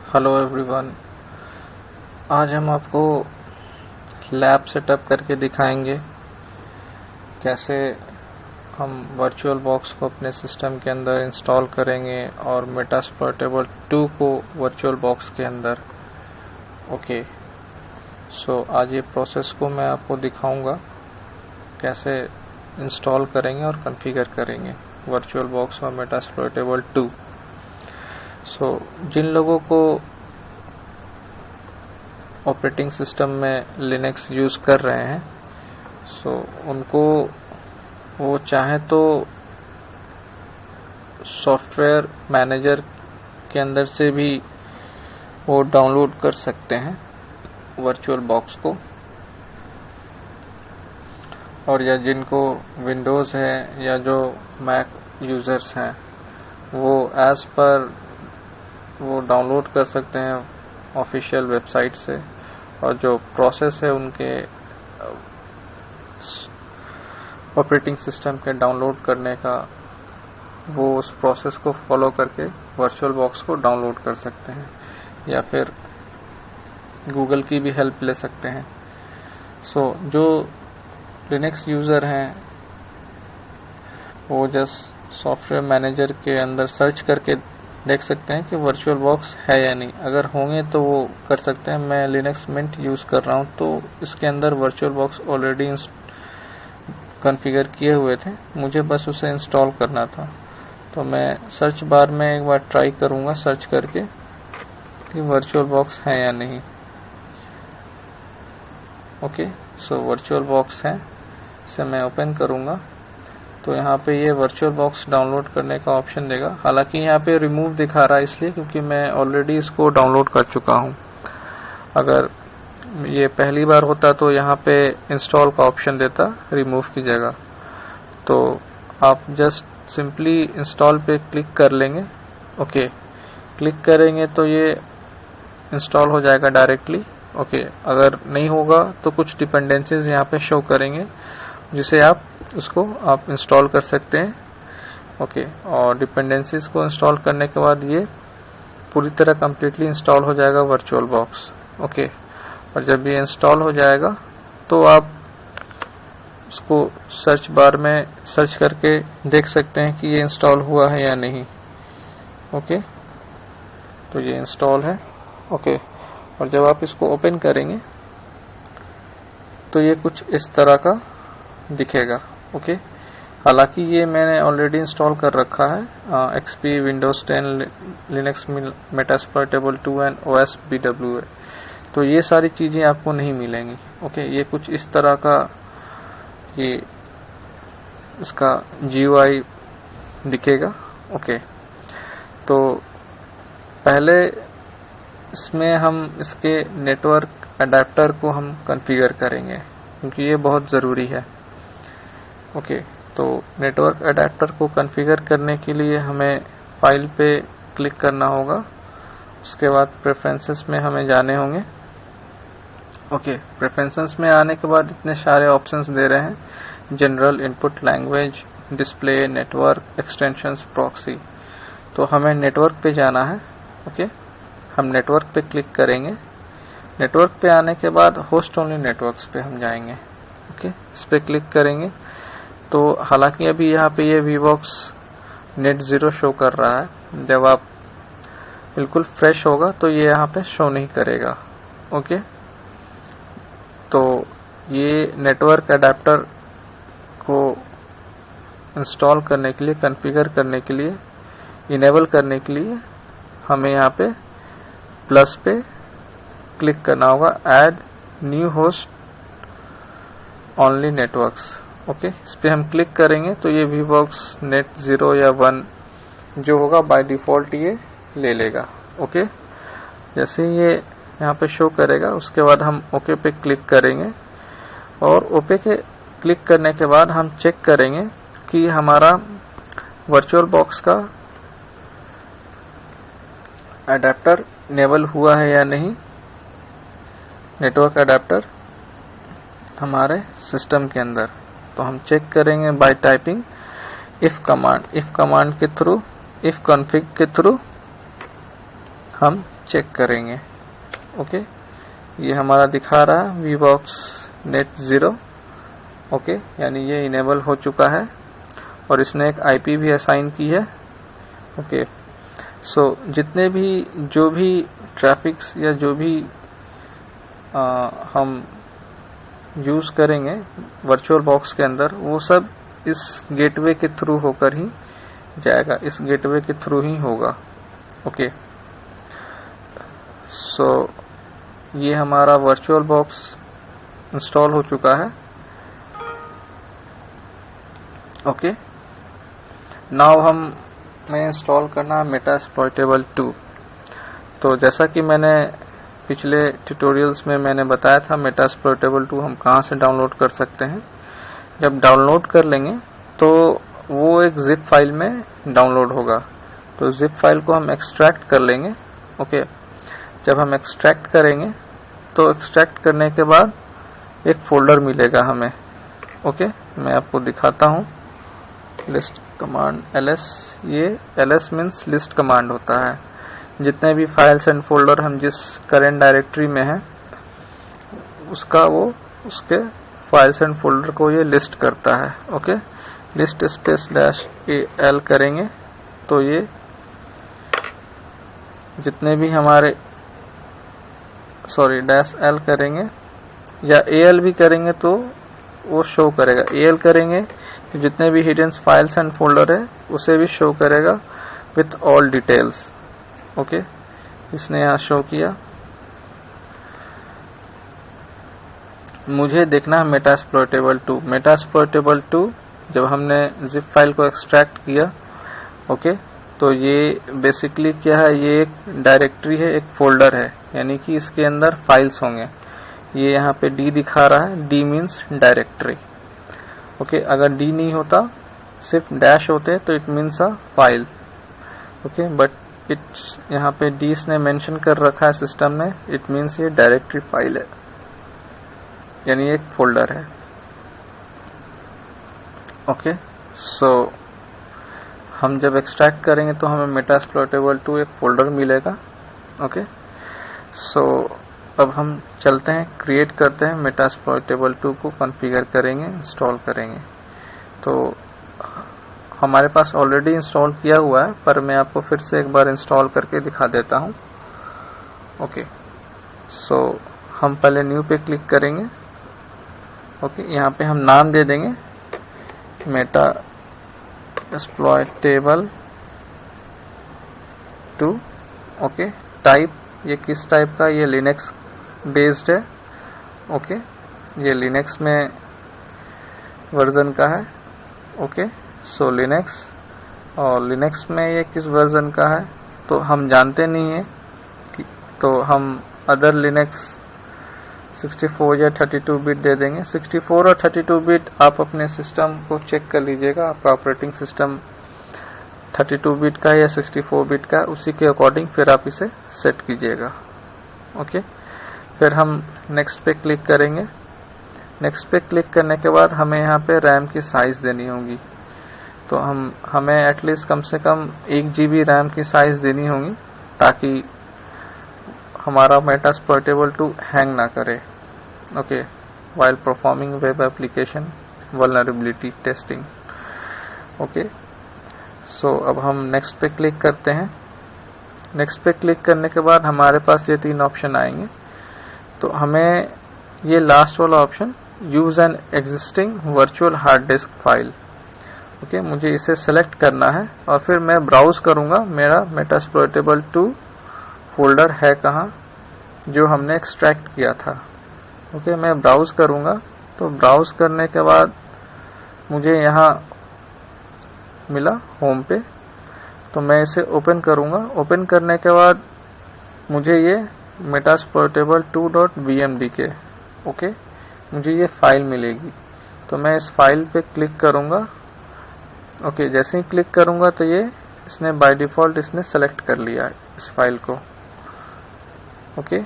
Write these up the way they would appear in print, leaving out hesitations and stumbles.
Hello everyone. आज हम आपको लैब सेटअप करके दिखाएंगे कैसे हम वर्चुअल बॉक्स को अपने सिस्टम के अंदर इंस्टॉल करेंगे और मेटास्प्लॉइटेबल 2 को वर्चुअल बॉक्स के अंदर। ओके, सो आज ये प्रोसेस को मैं आपको दिखाऊंगा कैसे इंस्टॉल करेंगे और कॉन्फ़िगर करेंगे वर्चुअल बॉक्स और मेटास्प्लॉइटेबल 2। सो जिन लोगों को ऑपरेटिंग सिस्टम में लिनक्स यूज़ कर रहे हैं, सो उनको वो चाहे तो सॉफ्टवेयर मैनेजर के अंदर से भी वो डाउनलोड कर सकते हैं वर्चुअल बॉक्स को, और या जिनको विंडोज़ है या जो मैक यूज़र्स हैं वो एज पर वो डाउनलोड कर सकते हैं ऑफिशियल वेबसाइट से। और जो प्रोसेस है उनके ऑपरेटिंग सिस्टम के डाउनलोड करने का, वो उस प्रोसेस को फॉलो करके वर्चुअल बॉक्स को डाउनलोड कर सकते हैं या फिर गूगल की भी हेल्प ले सकते हैं। सो जो लिनक्स यूज़र हैं वो जस्ट सॉफ्टवेयर मैनेजर के अंदर सर्च करके देख सकते हैं कि वर्चुअल बॉक्स है या नहीं। अगर होंगे तो वो कर सकते हैं। मैं लिनक्स मिंट यूज़ कर रहा हूँ तो इसके अंदर वर्चुअल बॉक्स ऑलरेडी कॉन्फ़िगर किए हुए थे, मुझे बस उसे इंस्टॉल करना था। तो मैं सर्च बार में एक बार ट्राई करूँगा सर्च करके कि वर्चुअल बॉक्स है या नहीं। ओके, सो वर्चुअल बॉक्स है, इसे मैं ओपन करूँगा तो यहाँ पे ये वर्चुअल बॉक्स डाउनलोड करने का ऑप्शन देगा। हालांकि यहाँ पे रिमूव दिखा रहा है इसलिए क्योंकि मैं ऑलरेडी इसको डाउनलोड कर चुका हूँ। अगर ये पहली बार होता तो यहाँ पे इंस्टॉल का ऑप्शन देता रिमूव की जगह। तो आप जस्ट सिंपली इंस्टॉल पे क्लिक कर लेंगे। ओके, क्लिक करेंगे तो ये इंस्टॉल हो जाएगा डायरेक्टली। ओके, अगर नहीं होगा तो कुछ डिपेंडेंसीज यहाँ पे शो करेंगे जिसे आप इंस्टॉल कर सकते हैं। ओके, और डिपेंडेंसीज को इंस्टॉल करने के बाद ये पूरी तरह कंप्लीटली इंस्टॉल हो जाएगा वर्चुअल बॉक्स। ओके, और जब ये इंस्टॉल हो जाएगा तो आप उसको सर्च बार में सर्च करके देख सकते हैं कि ये इंस्टॉल हुआ है या नहीं। ओके, तो ये इंस्टॉल है। ओके, और जब आप इसको ओपन करेंगे तो ये कुछ इस तरह का दिखेगा। ओके, हालांकि ये मैंने ऑलरेडी इंस्टॉल कर रखा है XP, Windows 10, Linux Metasploitable 2 and OS BWA। तो ये सारी चीजें आपको नहीं मिलेंगी। ओके, ये कुछ इस तरह का ये इसका GUI दिखेगा। ओके, तो पहले इसमें हम इसके नेटवर्क अडेप्टर को हम कॉन्फ़िगर करेंगे क्योंकि ये बहुत ज़रूरी है। ओके, तो नेटवर्क अडेप्टर को कॉन्फ़िगर करने के लिए हमें फाइल पे क्लिक करना होगा। उसके बाद प्रेफरेंसेस में हमें जाने होंगे। ओके, प्रेफरेंसेस में आने के बाद इतने सारे ऑप्शंस दे रहे हैं, general, input language, display, network, extensions, proxy. तो हमें नेटवर्क पे जाना है। ओके, हम नेटवर्क पे क्लिक करेंगे। नेटवर्क पे आने के बाद होस्ट ओनली नेटवर्क्स पे हम जाएंगे। ओके, इस पे क्लिक करेंगे तो हालांकि अभी यहाँ पे ये VBOX नेट 0 शो कर रहा है। जब आप बिल्कुल फ्रेश होगा तो ये यहाँ पे शो नहीं करेगा। ओके, तो ये नेटवर्क अडेप्टर को इंस्टॉल करने के लिए, कॉन्फ़िगर करने के लिए, इनेबल करने के लिए हमें यहाँ पे प्लस पे क्लिक करना होगा, add new host only networks. Okay, इस पे हम क्लिक करेंगे तो ये VBOX नेट 0 या 1 जो होगा बाय डिफॉल्ट ये ले लेगा। ओके, जैसे ये यहाँ पे शो करेगा उसके बाद हम ओके पे क्लिक करेंगे और ओके के क्लिक करने के बाद हम चेक करेंगे कि हमारा वर्चुअल बॉक्स का अडेप्टर इनेबल हुआ है या नहीं, नेटवर्क अडेप्टर हमारे सिस्टम के अंदर। तो हम चेक करेंगे बाय टाइपिंग इफ कमांड के थ्रू, इफ कॉन्फ़िग के थ्रू हम चेक करेंगे। ओके, ये हमारा दिखा रहा है VBox Net 0। ओके, यानी ये इनेबल हो चुका है और इसने एक IP भी असाइन की है। ओके, सो जितने भी जो भी ट्रैफिक्स या जो भी हम यूज करेंगे वर्चुअल बॉक्स के अंदर, वो सब इस गेटवे के थ्रू होकर ही जाएगा, इस गेटवे के थ्रू ही होगा। ओके, सो ये हमारा वर्चुअल बॉक्स इंस्टॉल हो चुका है। ओके, नाउ हमें इंस्टॉल करना है मेटास्प्लॉइटेबल 2। तो जैसा कि मैंने पिछले ट्यूटोरियल्स में मैंने बताया था, मेटास्प्लॉइटेबल 2 हम कहाँ से डाउनलोड कर सकते हैं। जब डाउनलोड कर लेंगे तो वो एक जिप फाइल में डाउनलोड होगा। तो जिप फाइल को हम एक्सट्रैक्ट कर लेंगे। ओके, जब हम एक्सट्रैक्ट करेंगे तो एक्सट्रैक्ट करने के बाद एक फोल्डर मिलेगा हमें। ओके, मैं आपको दिखाता हूँ। लिस्ट कमांड ls, ये ls मीन्स लिस्ट कमांड होता है। जितने भी फाइल्स एंड फोल्डर हम जिस करेंट डायरेक्टरी में हैं उसका वो उसके फाइल्स एंड फोल्डर को ये लिस्ट करता है। ओके, लिस्ट स्पेस -al करेंगे तो ये जितने भी हमारे -l करेंगे या al भी करेंगे तो वो शो करेगा। al करेंगे तो जितने भी हिडन फाइल्स एंड फोल्डर है उसे भी शो करेगा विथ ऑल डिटेल्स। ओके, इसने यहाँ शो किया। मुझे देखना है मेटास्प्लॉइटेबल 2। मेटास्प्लॉइटेबल 2 जब हमने जिप फाइल को एक्सट्रैक्ट किया, ओके, तो ये बेसिकली क्या है, ये एक डायरेक्टरी है, एक फोल्डर है, यानी कि इसके अंदर फाइल्स होंगे। ये यहाँ पे D दिखा रहा है, D मीन्स डायरेक्टरी। ओके, अगर D नहीं होता, सिर्फ डैश होते तो it means a file. Okay, but यहाँ पे D ने मेंशन कर रखा है सिस्टम ने, इट मीन्स ये डायरेक्टरी फाइल है, यानी एक फोल्डर है। ओके, सो हम जब एक्सट्रैक्ट करेंगे तो हमें मेटास्प्लॉइटेबल 2 एक फोल्डर मिलेगा। ओके, सो अब हम चलते हैं, क्रिएट करते हैं मेटास्प्लॉइटेबल 2 को कॉन्फ़िगर करेंगे, इंस्टॉल करेंगे। तो हमारे पास ऑलरेडी इंस्टॉल किया हुआ है, पर मैं आपको फिर से एक बार इंस्टॉल करके दिखा देता हूँ। ओके, सो हम पहले न्यू पे क्लिक करेंगे। ओके, यहाँ पे हम नाम दे देंगे मेटास्प्लॉइटेबल 2। ओके, टाइप, ये किस टाइप का, ये लिनक्स बेस्ड है। ओके, ये लिनक्स में वर्जन का है। ओके, सो लिनक्स, और लिनक्स में ये किस वर्जन का है तो हम जानते नहीं है कि, तो हम अदर लिनक्स 64 या 32 बिट दे देंगे। 64 और 32 बिट आप अपने सिस्टम को चेक कर लीजिएगा, आपका ऑपरेटिंग सिस्टम 32 बिट का या 64 बिट का, उसी के अकॉर्डिंग फिर आप इसे सेट कीजिएगा। ओके, फिर हम नेक्स्ट पे क्लिक करेंगे। नेक्स्ट पे क्लिक करने के बाद हमें यहाँ पे रैम की साइज देनी होगी। तो हमें एटलीस्ट कम से कम 1 GB रैम की साइज देनी होगी ताकि हमारा मेटास्प्लॉइटेबल 2 हैंग ना करे। Okay, while performing web application vulnerability testing। Okay, so अब हम नेक्स्ट पे क्लिक करते हैं। नेक्स्ट पे क्लिक करने के बाद हमारे पास ये 3 ऑप्शन आएंगे। तो हमें ये लास्ट वाला option, use an existing virtual hard disk file, okay, मुझे इसे सेलेक्ट करना है और फिर मैं ब्राउज करूंगा मेरा मेटास्प्लॉइटेबल 2 फोल्डर है कहाँ जो हमने एक्सट्रैक्ट किया था। ओके, मैं ब्राउज करूंगा। तो ब्राउज करने के बाद मुझे यहाँ मिला होम पे, तो मैं इसे ओपन करूंगा। ओपन करने के बाद मुझे ये मेटास्प्लॉइटेबल 2.bmdk, ओके, मुझे ये फाइल मिलेगी। तो मैं इस फाइल पे क्लिक करूंगा। ओके, जैसे ही क्लिक करूंगा तो ये इसने बाय डिफॉल्ट इसने सेलेक्ट कर लिया है इस फाइल को। Okay,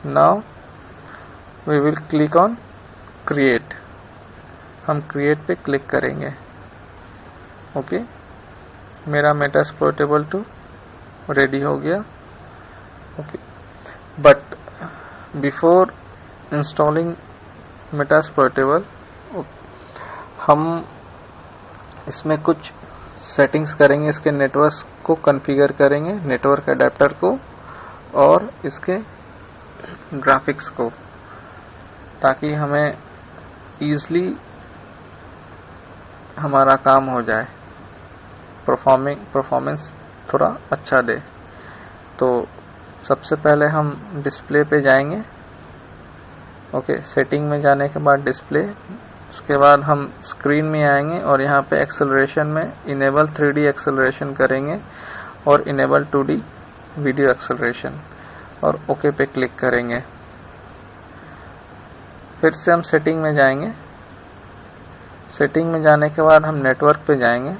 now we will click on create. हम क्रिएट पे क्लिक करेंगे। ओके, मेरा मेटास्प्लॉइटेबल 2 रेडी हो गया। Okay, but before installing Metasploitable हम इसमें कुछ सेटिंग्स करेंगे, इसके नेटवर्क को कॉन्फ़िगर करेंगे, नेटवर्क अडेप्टर को और इसके ग्राफिक्स को, ताकि हमें ईज़िली हमारा काम हो जाए, परफॉर्मेंस थोड़ा अच्छा दे। तो सबसे पहले हम डिस्प्ले पे जाएंगे। ओके, सेटिंग में जाने के बाद डिस्प्ले, उसके बाद हम स्क्रीन में आएंगे और यहाँ पे एक्सेलरेशन में इनेबल 3D एक्सेलरेशन करेंगे और इनेबल 2D वीडियो एक्सेलरेशन और ओके पे क्लिक करेंगे। फिर से हम सेटिंग में जाएंगे। सेटिंग में जाने के बाद हम नेटवर्क पे जाएंगे।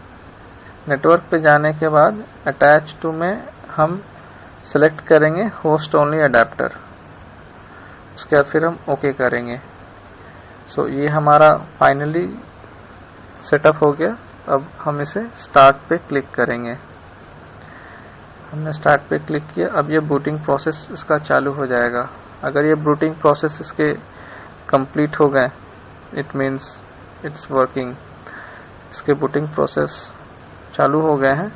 नेटवर्क पे जाने के बाद अटैच टू में हम सेलेक्ट करेंगे होस्ट ओनली अडेप्टर। उसके बाद फिर हम ओके करेंगे। सो ये हमारा फाइनली सेटअप हो गया। अब हम इसे स्टार्ट पे क्लिक करेंगे। हमने स्टार्ट पे क्लिक किया। अब ये बूटिंग प्रोसेस इसका चालू हो जाएगा। अगर ये बूटिंग प्रोसेस इसके कंप्लीट हो गए, इट मीन्स इट्स वर्किंग। इसके बूटिंग प्रोसेस चालू हो गए हैं,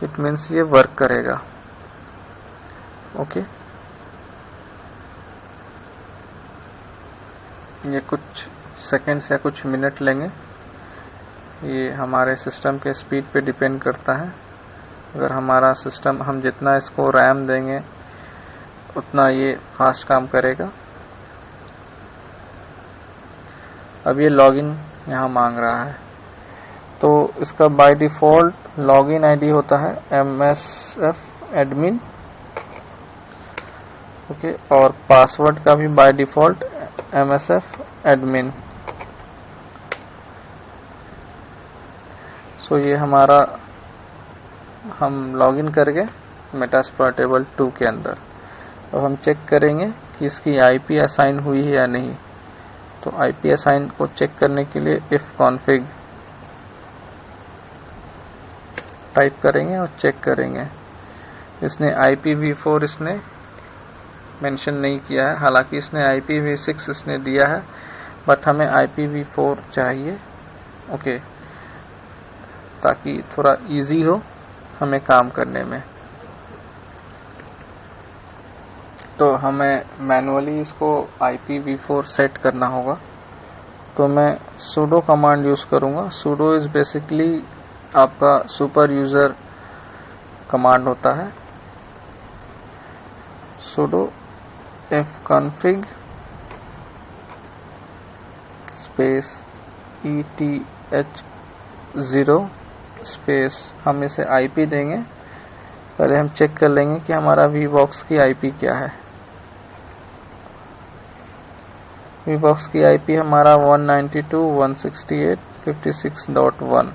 इट मीन्स ये वर्क करेगा। ओके, ये कुछ सेकंड्स या कुछ मिनट लेंगे। ये हमारे सिस्टम के स्पीड पे डिपेंड करता है। अगर हमारा सिस्टम, हम जितना इसको रैम देंगे उतना ये फास्ट काम करेगा। अब ये लॉगिन यहाँ मांग रहा है, तो इसका बाय डिफ़ॉल्ट लॉगिन आईडी होता है MSF एडमिन। ओके, और पासवर्ड का भी बाय डिफ़ॉल्ट MSF एडमिन। सो ये हमारा, हम लॉगिन करके मेटास्प्लॉइटेबल 2 के अंदर। अब हम चेक करेंगे कि इसकी IP असाइन हुई है या नहीं। तो IP असाइन को चेक करने के लिए इफ कॉन्फिग टाइप करेंगे और चेक करेंगे। इसने IPv4 इसने मेंशन नहीं किया है, हालांकि इसने IPv6 इसने दिया है, बट हमें IPv4 चाहिए। ओके, ताकि थोड़ा इजी हो हमें काम करने में। तो हमें मैनुअली इसको IPv4 सेट करना होगा। तो मैं sudo कमांड यूज़ करूँगा। sudo इज़ बेसिकली आपका सुपर यूज़र कमांड होता है। sudo fconfig space ETH0 space, हम इसे IP देंगे। पहले हम चेक कर लेंगे कि हमारा VBox की IP क्या है। VBox की IP हमारा 192.168.56.1।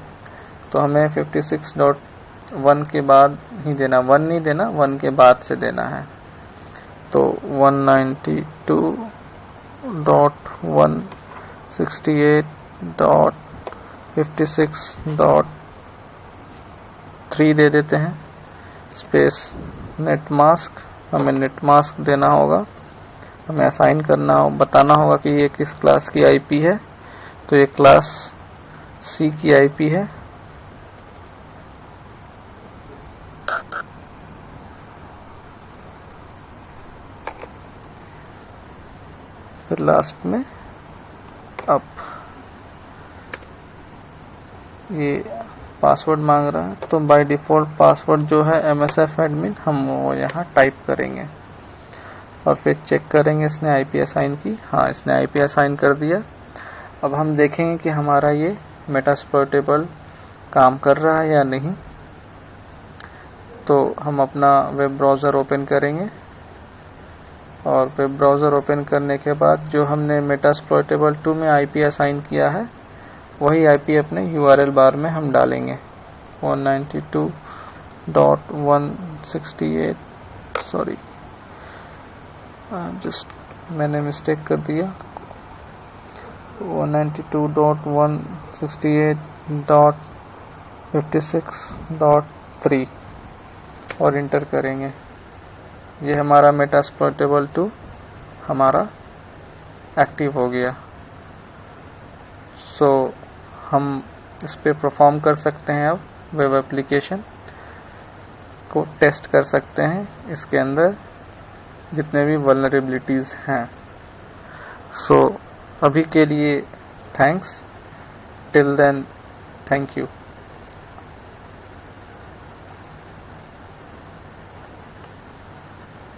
तो हमें 56.1 के बाद ही देना, 1 नहीं देना, 1 के बाद से देना है। तो 192.168.56.3 दे देते हैं। स्पेस नेट मास्क, हमें नेट मास्क देना होगा। हमें असाइन करना हो, बताना होगा कि ये किस क्लास की IP है। तो ये क्लास C की IP है। फिर लास्ट में अब ये पासवर्ड मांग रहा है, तो बाय डिफ़ॉल्ट पासवर्ड जो है MSF एडमिन, हम वो यहाँ टाइप करेंगे और फिर चेक करेंगे इसने IP असाइन की। हाँ, इसने IP असाइन कर दिया। अब हम देखेंगे कि हमारा ये मेटास्प्लॉइटेबल काम कर रहा है या नहीं। तो हम अपना वेब ब्राउज़र ओपन करेंगे और वेब ब्राउज़र ओपन करने के बाद जो हमने मेटास्प्लॉइटेबल 2 में IP असाइन किया है, वही IP अपने URL बार में हम डालेंगे। 192.168, सॉरी जस्ट मैंने मिस्टेक कर दिया, 192.168.56.3 और इंटर करेंगे। ये हमारा मेटास्प्लोइटेबल 2 हमारा एक्टिव हो गया। सो हम इस पे परफॉर्म कर सकते हैं, अब वेब एप्लीकेशन को टेस्ट कर सकते हैं, इसके अंदर जितने भी वल्नरेबिलिटीज़ हैं। सो अभी के लिए thanks, till then thank you.